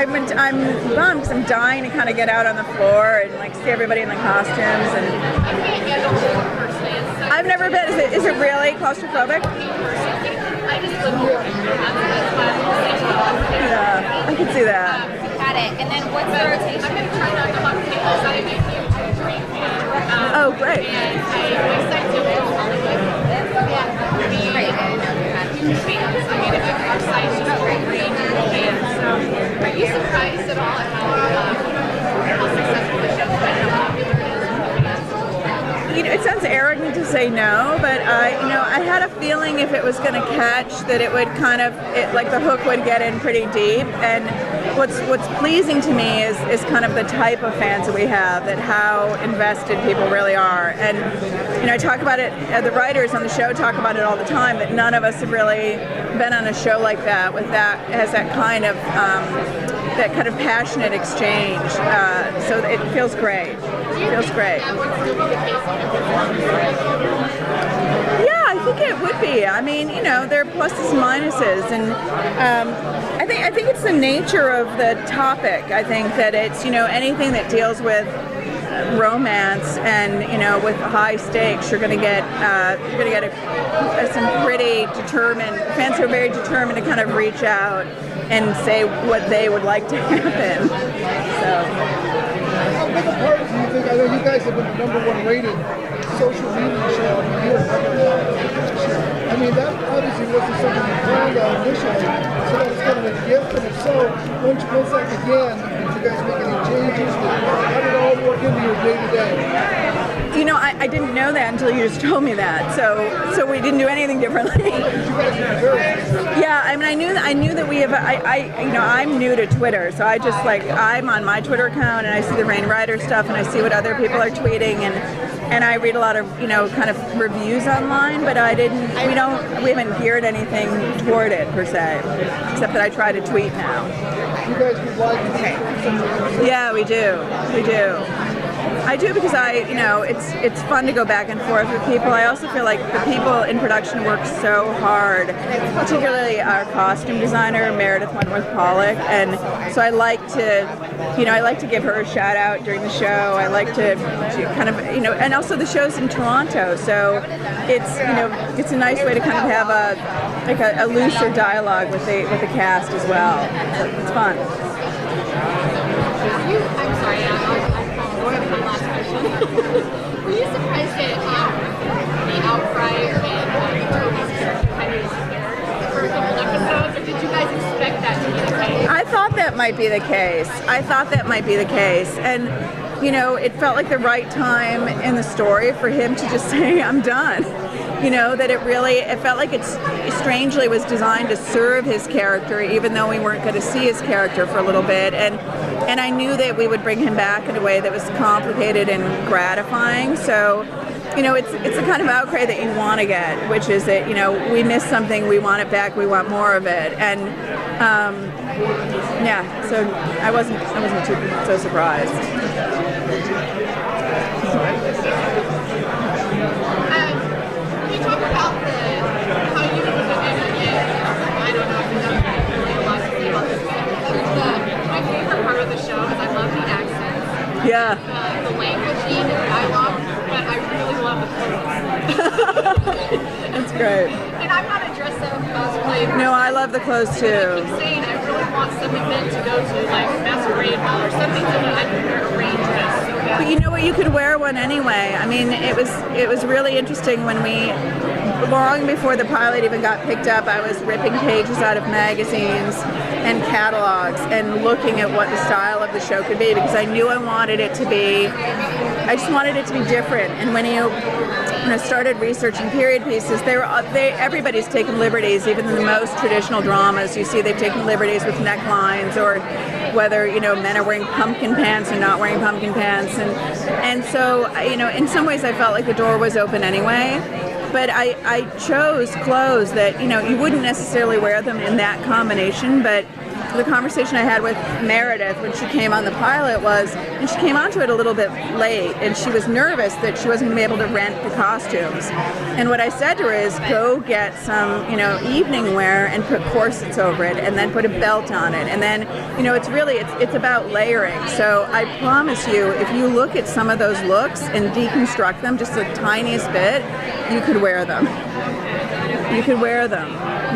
I'm bummed because I'm dying to kind of get out on the floor and like see everybody in the costumes. And I've never been. Is it really claustrophobic? Yeah, I can see that. Got it. And then what's the rotation? I'm going to try not to talk to people because I'm a huge dream fan. Oh, great. And I'm excited to go to Hollywood. Yeah. Great. Huge fans. I mean, I'm excited to go great fans. Are you surprised at all at how successful the show is and how popular it is? It sounds arrogant to say no, but I had a feeling if it was going to catch that it would kind of, like the hook would get in pretty deep. And what's pleasing to me is kind of the type of fans that we have, that how invested people really are. And I talk about it, the writers on the show talk about it all the time, but none of us have really been on a show like that has that kind of passionate exchange. So it feels great. It feels great. Yeah, I think it would be. I mean, there are pluses and minuses, and I think it's the nature of the topic. I think that it's anything that deals with romance and with high stakes, you're going to get some pretty determined fans who are very determined to kind of reach out and say what they would like to happen. So. How big a part do you think? I know you guys have been the #1 rated social media show of the year. I mean, that obviously wasn't something you planned on initially, so that was kind of a gift. And if so, once that began, did you guys make any changes? How did it all work into your day-to-day? I didn't know that until you just told me that. So we didn't do anything differently. Yeah, I mean, I knew that we have. I'm new to Twitter, so I'm on my Twitter account and I see the Rain Rider stuff and I see what other people are tweeting and I read a lot of kind of reviews online, but we haven't geared anything toward it per se, except that I try to tweet now. You guys would like to see? Yeah, we do. I do because it's fun to go back and forth with people. I also feel like the people in production work so hard, particularly our costume designer Meredith Wentworth-Pollock, and so I like to give her a shout out during the show. I like to kind of and also the show's in Toronto, so it's a nice way to kind of have a looser dialogue with the cast as well. So it's fun. I'm sorry, my last question. Were you surprised at the outcry when Toby's character kind of disappeared for a couple episodes, or did you guys expect that to be the case? I thought that might be the case. And it felt like the right time in the story for him to just say, I'm done. That it felt like it strangely was designed to serve his character, even though we weren't going to see his character for a little bit. And I knew that we would bring him back in a way that was complicated and gratifying. So, it's the kind of outcry that you want to get, which is that, we missed something, we want it back, we want more of it. And, so I wasn't so surprised. Can you talk about how you I don't know if you have really a lot to say about this, but my favorite part of the show is I love the accents. Yeah. The language and the dialogue, but I really love the clothes. That's great. And I'm not a dress-up cosplay. No, I love the clothes too. I keep saying I really want some event to go to, like Masquerade Ball or something, so that I can wear a rain dress. But you know what? You could wear one anyway. I mean, it was really interesting when long before the pilot even got picked up, I was ripping pages out of magazines and catalogs and looking at what the style of the show could be, because I knew I just wanted it to be different. And when I started researching period pieces, everybody's taken liberties. Even in the most traditional dramas, you see they've taken liberties with necklines, or whether men are wearing pumpkin pants or not wearing pumpkin pants, and so in some ways I felt like the door was open anyway. But I chose clothes that you wouldn't necessarily wear them in that combination, but the conversation I had with Meredith when she came on the pilot was, and she came onto it a little bit late, and she was nervous that she wasn't going to be able to rent the costumes. And what I said to her is, go get some, evening wear and put corsets over it, and then put a belt on it, and then, it's about layering. So I promise you, if you look at some of those looks and deconstruct them just the tiniest bit, you could wear them. You could wear them.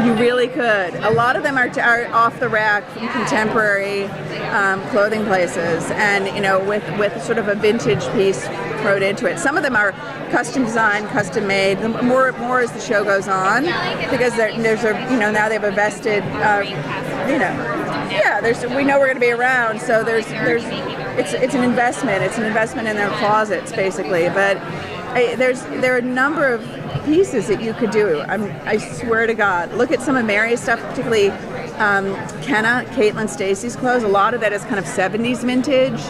You really could. A lot of them are off the rack from contemporary clothing places, and with sort of a vintage piece thrown into it. Some of them are custom designed, custom made. More as the show goes on, because now they have a vested, we know we're going to be around, so it's an investment. It's an investment in their closets, basically. But there are a number of pieces that you could do. I swear to God, look at some of Mary's stuff, particularly Caitlin Stacey's clothes. A lot of that is kind of 70s vintage.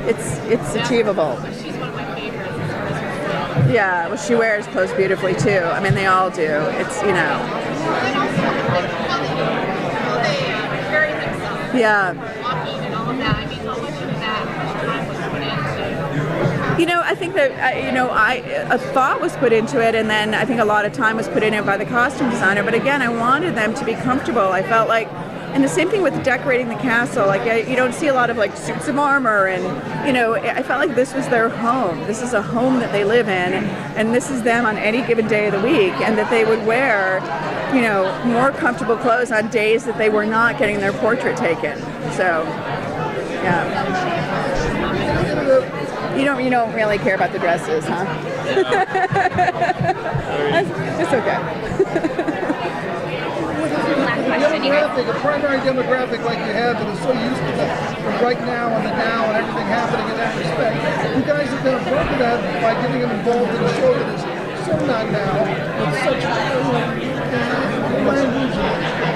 It's achievable. She's one of my favorites. Yeah, well, she wears clothes beautifully too. I mean, they all do. It's And also, they very themselves. Yeah. Walking and all of that. I mean, how much of that time was put into? I think that a thought was put into it, and then I think a lot of time was put in it by the costume designer. But again, I wanted them to be comfortable. I felt like, and the same thing with decorating the castle. Like you don't see a lot of like suits of armor, and I felt like this was their home. This is a home that they live in, and this is them on any given day of the week, and that they would wear, more comfortable clothes on days that they were not getting their portrait taken. So, yeah. You don't really care about the dresses, huh? It's okay. A primary demographic like you have that is so used to the right now and the now and everything happening in that respect. You guys have done a bunch of that by getting them involved in a show that is so not now, with such language and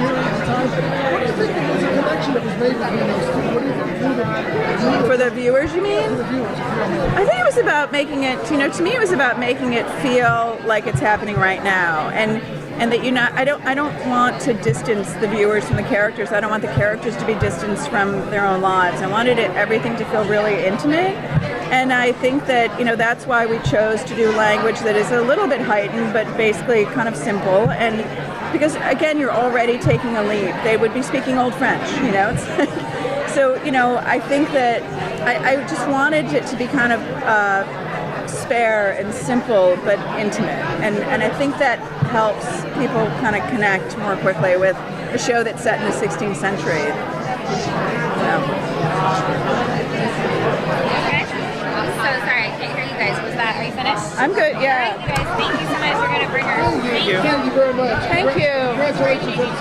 periods of time. What do you think was a connection that was made between those two? What do you think For the viewers, you mean? for the viewers? I think it was about making it, to me it was about making it feel like it's happening right now. And that I don't want to distance the viewers from the characters. I don't want the characters to be distanced from their own lives. I wanted everything to feel really intimate. And I think that, that's why we chose to do language that is a little bit heightened, but basically kind of simple. And because, again, you're already taking a leap. They would be speaking Old French, It's like, so, I think that I just wanted it to be kind of spare and simple, but intimate. And I think that helps people kind of connect more quickly with a show that's set in the 16th century. Okay. I'm so sorry, I can't hear you guys. Are you finished? I'm good, yeah. All right, you guys, thank you so much. We're going to bring her. Thank you very much. Thank you. Congratulations.